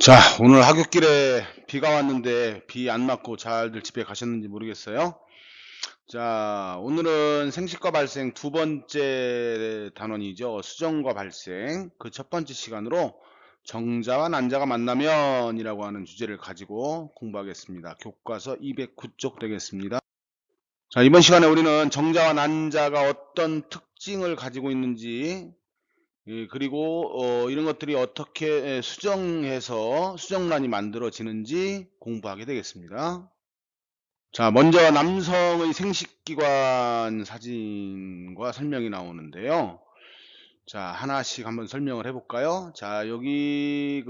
자, 오늘 하굣길에 비가 왔는데 비 안 맞고 잘들 집에 가셨는지 모르겠어요. 자, 오늘은 생식과 발생 두 번째 단원이죠. 수정과 발생. 그 첫 번째 시간으로 정자와 난자가 만나면이라고 하는 주제를 가지고 공부하겠습니다. 교과서 209쪽 되겠습니다. 자, 이번 시간에 우리는 정자와 난자가 어떤 특징을 가지고 있는지, 그리고 이런 것들이 어떻게 수정해서 수정란이 만들어지는지 공부하게 되겠습니다. 자, 먼저 남성의 생식기관 사진과 설명이 나오는데요. 자, 하나씩 한번 설명을 해볼까요? 자, 여기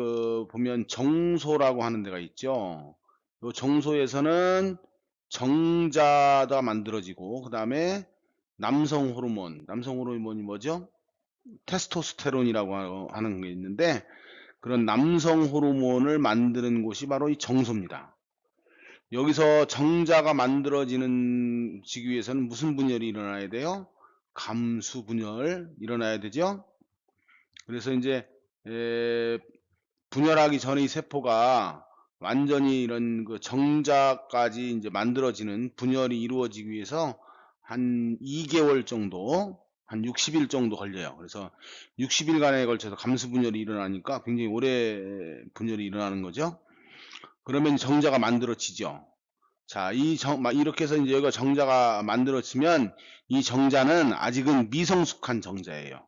보면 정소라고 하는 데가 있죠. 이 정소에서는 정자가 만들어지고, 그 다음에 남성 호르몬이 뭐죠? 테스토스테론이라고 하는 게 있는데, 그런 남성 호르몬을 만드는 곳이 바로 이 정소입니다. 여기서 정자가 지기 위해서는 무슨 분열이 일어나야 돼요? 감수 분열 일어나야 되죠. 그래서 이제 분열하기 전에 이 세포가 완전히 이런 그 정자까지 이제 만들어지는 분열이 이루어지기 위해서 한 2개월 정도, 한 60일 정도 걸려요. 그래서 60일간에 걸쳐서 감수 분열이 일어나니까 굉장히 오래 분열이 일어나는 거죠. 그러면 정자가 만들어지죠. 자, 이렇게 해서 이제 여기가 정자가 만들어지면 이 정자는 아직은 미성숙한 정자예요.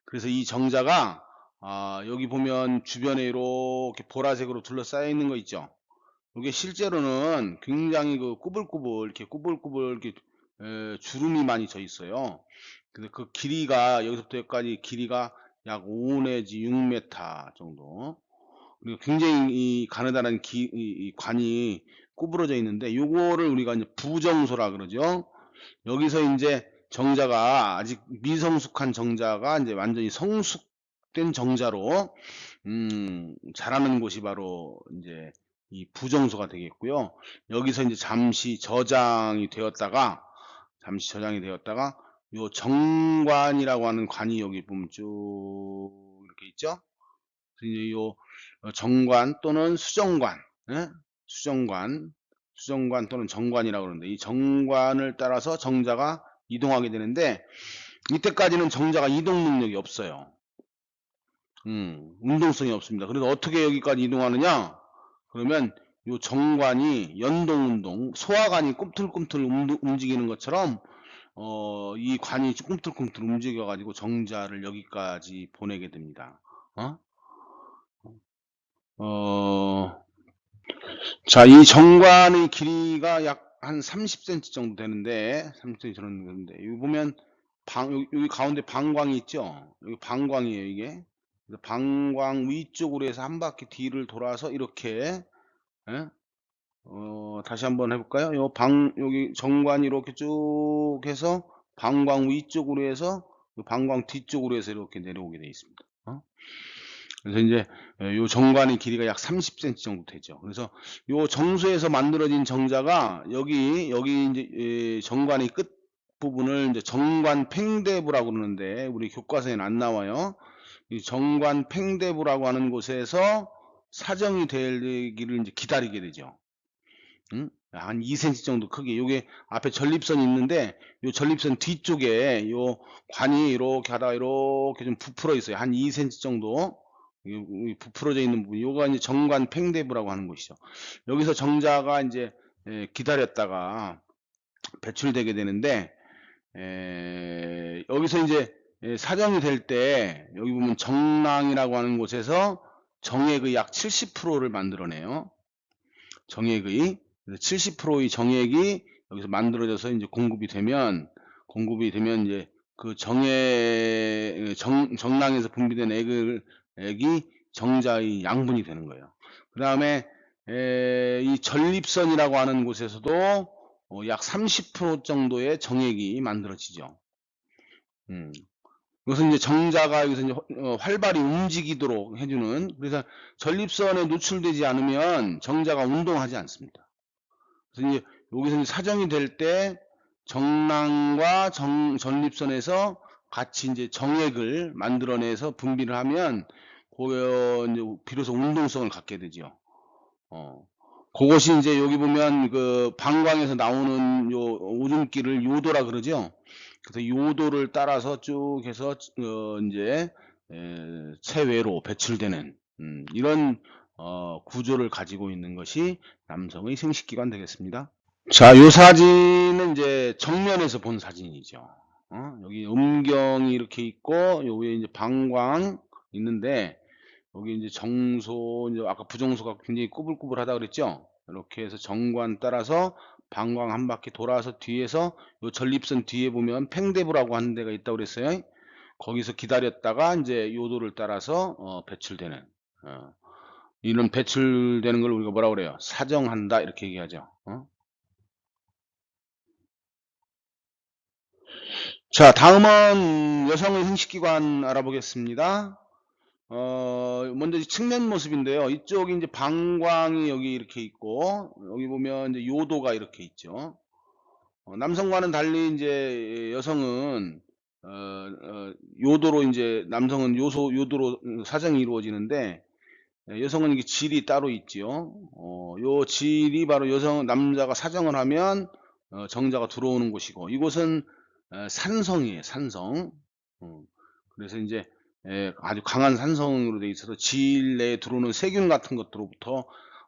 그래서 이 정자가 여기 보면 주변에 이렇게 보라색으로 둘러싸여 있는 거 있죠. 이게 실제로는 굉장히 꾸불꾸불 이렇게 주름이 많이 져 있어요. 그래서 그 길이가 여기서부터 여기까지 길이가 약 5 내지 6m 정도. 그리고 굉장히 이 가느다란 이 관이 구부러져 있는데 요거를 우리가 이제 부정소라 그러죠. 여기서 이제 정자가 아직 미성숙한 정자가 이제 완전히 성숙된 정자로 자라는 곳이 바로 이제 이 부정소가 되겠고요. 여기서 이제 잠시 저장이 되었다가 요 정관이라고 하는 관이 여기 보면 쭉 이렇게 있죠. 그래서 이제 요 정관 또는 수정관, 예? 수정관 또는 정관이라고 그러는데 이 정관을 따라서 정자가 이동하게 되는데 이때까지는 정자가 이동 능력이 없어요. 운동성이 없습니다. 그래서 어떻게 여기까지 이동하느냐? 그러면 요 정관이 연동운동, 소화관이 꿈틀꿈틀 움직이는 것처럼 이 관이 꿈틀꿈틀 움직여가지고 정자를 여기까지 보내게 됩니다. 어? 어, 자, 이 정관의 길이가 약 한 30cm 정도 되는데, 30cm 정도 되는데, 여기 보면 여기 가운데 방광이 있죠? 여기 방광이에요, 이게. 그래서 방광 위쪽으로 해서 한 바퀴 뒤를 돌아서 이렇게, 예? 다시 한번 해볼까요? 여기 정관이 이렇게 쭉 해서 방광 위쪽으로 해서 방광 뒤쪽으로 해서 이렇게 내려오게 되어 있습니다. 그래서 이제 요 정관의 길이가 약 30cm 정도 되죠. 그래서 요 정수에서 만들어진 정자가 여기 이제 정관의 끝 부분을 이제 정관 팽대부라고 그러는데 우리 교과서에는 안 나와요. 이 정관 팽대부라고 하는 곳에서 사정이 되기를 이제 기다리게 되죠. 한 2cm 정도 크기. 요게 앞에 전립선이 있는데 요 전립선 뒤쪽에 요 관이 이렇게 하다가 이렇게 좀 부풀어 있어요. 한 2cm 정도. 이 부풀어져 있는 부분. 요가 이제 정관 팽대부라고 하는 곳이죠. 여기서 정자가 이제 기다렸다가 배출되게 되는데 여기서 이제 사정이 될 때 여기 보면 정낭이라고 하는 곳에서 정액의 약 70%를 만들어내요. 정액의 70%의 정액이 여기서 만들어져서 이제 공급이 되면 이제 그 정낭에서 분비된 액이 정자의 양분이 되는 거예요. 그 다음에 이 전립선이라고 하는 곳에서도 약 30% 정도의 정액이 만들어지죠. 음. 이것은 이제 정자가 여기서 이제 활발히 움직이도록 해주는, 그래서 전립선에 노출되지 않으면 정자가 운동하지 않습니다. 그래서 이제 여기서 이제 사정이 될 때 정낭과 전립선에서 같이 이제 정액을 만들어내서 분비를 하면 고요 이제 비로소 운동성을 갖게 되죠. 그것이 이제 여기 보면 그 방광에서 나오는 요 오줌기를 요도라 그러죠. 그래서 요도를 따라서 쭉 해서 인제 체외로 배출되는 이런 구조를 가지고 있는 것이 남성의 생식기관 되겠습니다. 자, 요 사진은 이제 정면에서 본 사진이죠. 여기 음경이 이렇게 있고 요 위에 이제 방광 있는데 여기 이제 정소, 이제 아까 부정소가 굉장히 꾸불꾸불하다 그랬죠? 이렇게 해서 정관 따라서 방광 한 바퀴 돌아서 뒤에서 요 전립선 뒤에 보면 팽대부라고 하는 데가 있다고 그랬어요. 거기서 기다렸다가 이제 요도를 따라서 배출되는 이런 배출되는 걸 우리가 뭐라고 그래요? 사정한다 이렇게 얘기하죠. 자, 다음은 여성의 생식기관 알아보겠습니다. 먼저 이 측면 모습인데요. 이쪽이 이제 방광이 여기 이렇게 있고, 여기 보면 이제 요도가 이렇게 있죠. 남성과는 달리 이제 여성은, 요도로 이제 남성은 요도로 사정이 이루어지는데, 여성은 이게 질이 따로 있지요. 요 질이 바로 남자가 사정을 하면, 정자가 들어오는 곳이고, 이곳은, 산성이에요, 산성. 그래서 이제 아주 강한 산성으로 되어 있어서 질 내에 들어오는 세균 같은 것들로부터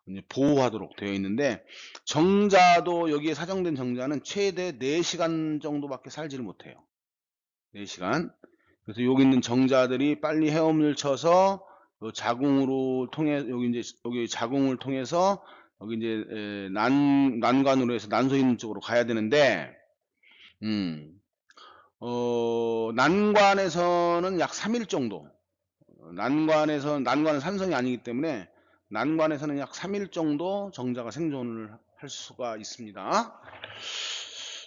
이제 보호하도록 되어 있는데 정자도 여기에 사정된 정자는 최대 4시간 정도밖에 살지를 못해요. 4시간. 그래서 여기 있는 정자들이 빨리 헤엄을 쳐서 자궁으로 통해 여기 자궁을 통해서 여기 이제 난관으로 해서 난소 있는 쪽으로 가야 되는데 음, 난관에서는 약 3일 정도 난관은 산성이 아니기 때문에 난관에서는 약 3일 정도 정자가 생존을 할 수가 있습니다.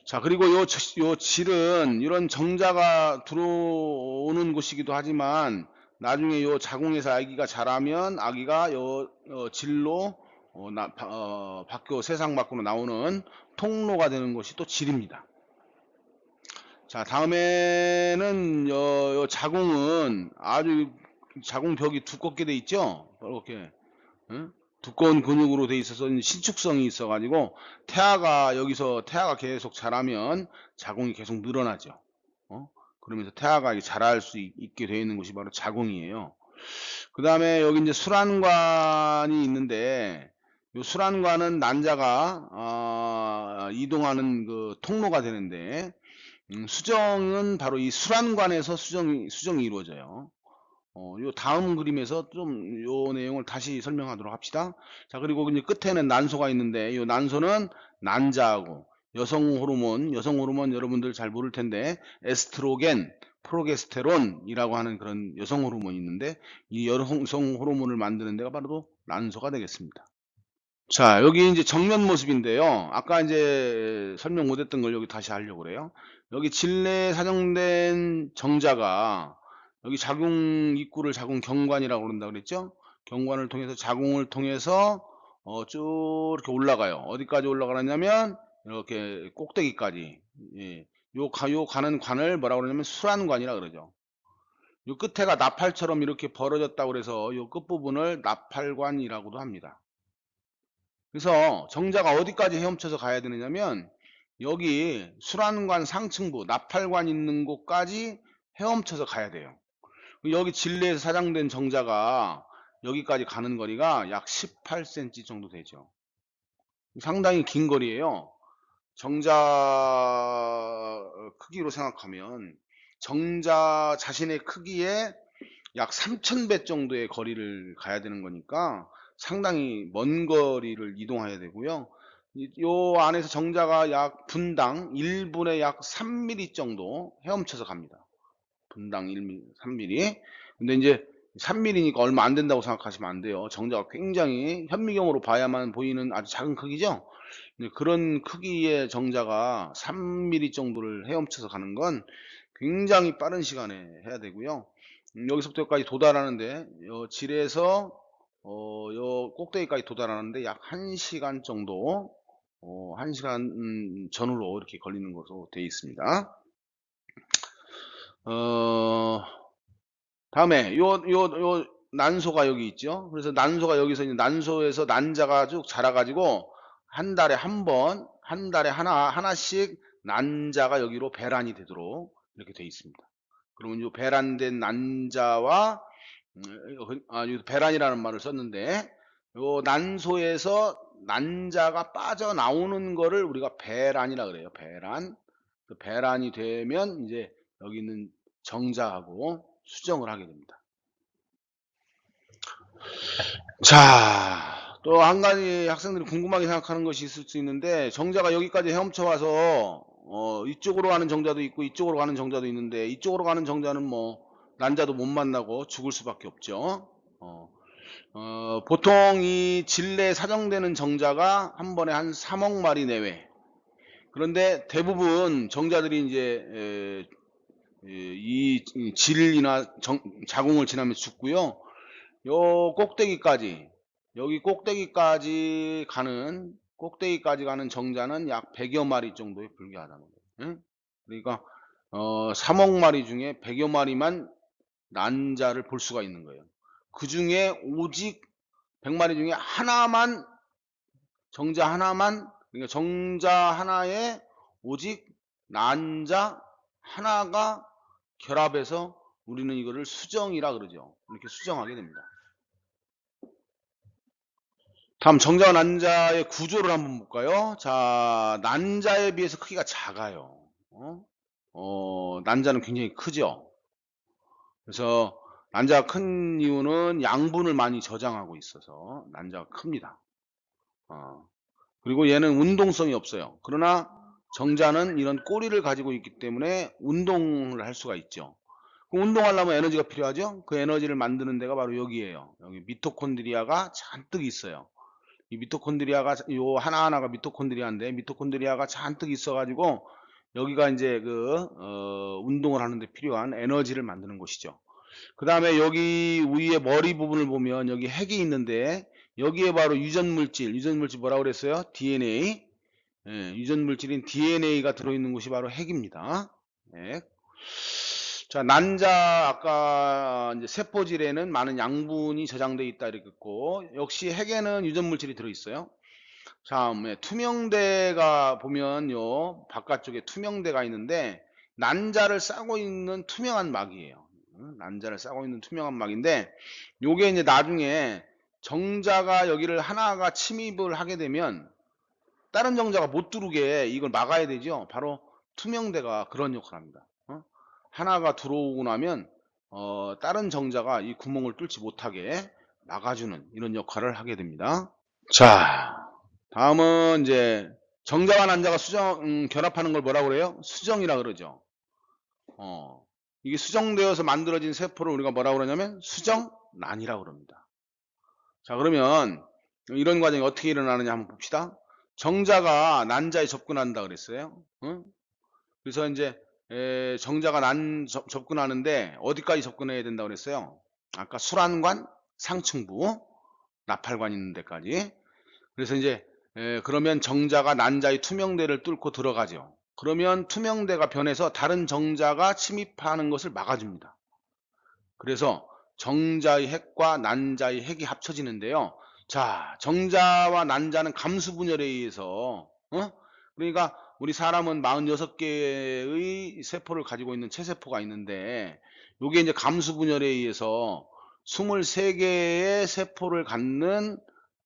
자, 그리고 요 질은 이런 정자가 들어오는 곳이기도 하지만 나중에 요 자궁에서 아기가 자라면 아기가 요 질로 밖으로 세상 밖으로 나오는 통로가 되는 것이 또 질입니다. 자, 다음에는 요 자궁은 아주 자궁벽이 두껍게 돼 있죠. 이렇게 두꺼운 근육으로 돼 있어서 신축성이 있어 가지고 여기서 태아가 계속 자라면 자궁이 계속 늘어나죠. 그러면서 태아가 자랄 수 있게 되어 있는 곳이 바로 자궁이에요. 그 다음에 여기 이제 수란관이 있는데 이 수란관은 난자가 이동하는 그 통로가 되는데 수정은 바로 이 수란관에서 수정이 이루어져요. 요 다음 그림에서 좀 요 내용을 다시 설명하도록 합시다. 자, 그리고 이제 끝에는 난소가 있는데 요 난소는 난자하고 여성 호르몬 여러분들 잘 모를 텐데 에스트로겐, 프로게스테론이라고 하는 그런 여성 호르몬이 있는데 이 여성 호르몬을 만드는 데가 바로 난소가 되겠습니다. 자, 여기 이제 정면 모습인데요. 아까 이제 설명 못했던 걸 여기 다시 하려고 그래요. 여기 질내에 사정된 정자가 여기 자궁 입구를 자궁 경관이라고 그런다 그랬죠? 경관을 통해서 자궁을 통해서 쭉 이렇게 올라가요. 어디까지 올라가느냐면 이렇게 꼭대기까지. 예. 요 가는 관을 뭐라고 그러냐면 수란관이라 그러죠. 요 끝에가 나팔처럼 이렇게 벌어졌다고 그래서 요 끝부분을 나팔관이라고도 합니다. 그래서 정자가 어디까지 헤엄쳐서 가야 되느냐면 여기 수란관 상층부 나팔관 있는 곳까지 헤엄쳐서 가야 돼요. 여기 질내에서 사장된 정자가 여기까지 가는 거리가 약 18cm 정도 되죠. 상당히 긴 거리예요. 정자 크기로 생각하면 정자 자신의 크기에 약 3000배 정도의 거리를 가야 되는 거니까 상당히 먼 거리를 이동해야 되고요. 요 안에서 정자가 약 분당 1분에 약 3mm 정도 헤엄쳐서 갑니다. 분당 1mm, 3mm. 근데 이제 3mm니까 얼마 안 된다고 생각하시면 안 돼요. 정자가 굉장히 현미경으로 봐야만 보이는 아주 작은 크기죠. 그런 크기의 정자가 3mm 정도를 헤엄쳐서 가는 건 굉장히 빠른 시간에 해야 되고요. 여기서부터 여기까지 도달하는데 질에서 요 꼭대기까지 도달하는데 약 1시간 정도 1시간 전후로 이렇게 걸리는 것으로 되어 있습니다. 다음에 요 난소가 여기 있죠. 그래서 난소가 여기서 이제 난소에서 난자가 쭉 자라가지고 한 달에 한 번, 한 달에 하나씩 난자가 여기로 배란이 되도록 이렇게 돼 있습니다. 그러면 이 배란된 난자와 이 배란이라는 말을 썼는데 요 난소에서 난자가 빠져나오는 거를 우리가 배란이라 그래요. 배란. 그 배란이 되면 이제 여기 있는 정자하고 수정을 하게 됩니다. 자, 또 한 가지 학생들이 궁금하게 생각하는 것이 있을 수 있는데 정자가 여기까지 헤엄쳐 와서 이쪽으로 가는 정자도 있고 이쪽으로 가는 정자도 있는데 이쪽으로 가는 정자는 뭐 난자도 못 만나고 죽을 수밖에 없죠. 보통 이 진례에 사정되는 정자가 한 번에 한 3억 마리 내외. 그런데 대부분 정자들이 이제 이 질이나 자궁을 지나면서 죽고요. 요 꼭대기까지, 여기 꼭대기까지 가는 정자는 약 100여 마리 정도에 불과하다는 거예요. 응? 그러니까 3억 마리 중에 100여 마리만 난자를 볼 수가 있는 거예요. 그 중에 오직 100마리 중에 하나만, 정자 하나만, 그러니까 정자 하나에 오직 난자 하나가 결합해서 우리는 이거를 수정이라 그러죠. 이렇게 수정하게 됩니다. 다음 정자와 난자의 구조를 한번 볼까요? 자, 난자에 비해서 크기가 작아요. 난자는 굉장히 크죠. 그래서 난자가 큰 이유는 양분을 많이 저장하고 있어서 난자가 큽니다. 그리고 얘는 운동성이 없어요. 그러나 정자는 이런 꼬리를 가지고 있기 때문에 운동을 할 수가 있죠. 그 운동하려면 에너지가 필요하죠. 그 에너지를 만드는 데가 바로 여기에요. 여기 미토콘드리아가 잔뜩 있어요. 이 미토콘드리아가 요 하나하나가 미토콘드리아인데 미토콘드리아가 잔뜩 있어가지고 여기가 이제 운동을 하는데 필요한 에너지를 만드는 곳이죠. 그 다음에 여기 위에 머리 부분을 보면 여기 핵이 있는데 여기에 바로 유전물질 뭐라고 그랬어요? DNA. 유전물질인 DNA가 들어있는 곳이 바로 핵입니다. 핵. 자, 난자 아까 이제 세포질에는 많은 양분이 저장되어 있다 이렇게 했고 역시 핵에는 유전물질이 들어있어요. 다음에 투명대가 보면요 바깥쪽에 투명대가 있는데 난자를 싸고 있는 투명한 막이에요. 난자를 싸고 있는 투명한 막인데 요게 이제 나중에 정자가 여기를 하나가 침입을 하게 되면 다른 정자가 못 들어오게 이걸 막아야 되죠. 바로 투명대가 그런 역할을 합니다. 하나가 들어오고 나면 다른 정자가 이 구멍을 뚫지 못하게 막아주는 이런 역할을 하게 됩니다. 자, 다음은 이제 정자와 난자가 결합하는 걸 뭐라고 그래요? 수정이라 그러죠. 이게 수정되어서 만들어진 세포를 우리가 뭐라고 그러냐면 수정란이라고 그럽니다. 자, 그러면 이런 과정이 어떻게 일어나느냐 한번 봅시다. 정자가 난자에 접근한다 그랬어요. 응? 그래서 이제 정자가 접근하는데 어디까지 접근해야 된다고 그랬어요? 아까 수란관, 상층부, 나팔관 있는 데까지. 그래서 이제 그러면 정자가 난자의 투명대를 뚫고 들어가죠. 그러면 투명대가 변해서 다른 정자가 침입하는 것을 막아줍니다. 그래서 정자의 핵과 난자의 핵이 합쳐지는데요. 자, 정자와 난자는 감수 분열에 의해서 그러니까 우리 사람은 46개의 세포를 가지고 있는 체세포가 있는데 요게 이제 감수 분열에 의해서 23개의 세포를 갖는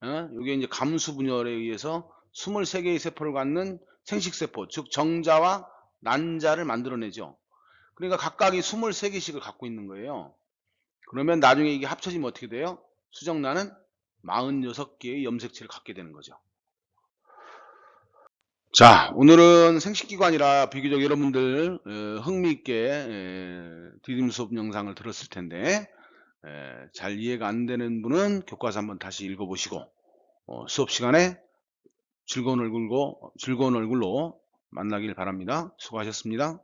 요게 이제 감수 분열에 의해서 23개의 세포를 갖는 생식세포, 즉 정자와 난자를 만들어내죠. 그러니까 각각이 23개씩을 갖고 있는 거예요. 그러면 나중에 이게 합쳐지면 어떻게 돼요? 수정란은 46개의 염색체를 갖게 되는 거죠. 자, 오늘은 생식기관이라 비교적 여러분들 흥미있게 디딤 수업 영상을 들었을 텐데 잘 이해가 안 되는 분은 교과서 한번 다시 읽어보시고 수업 시간에 즐거운 얼굴로 만나길 바랍니다. 수고하셨습니다.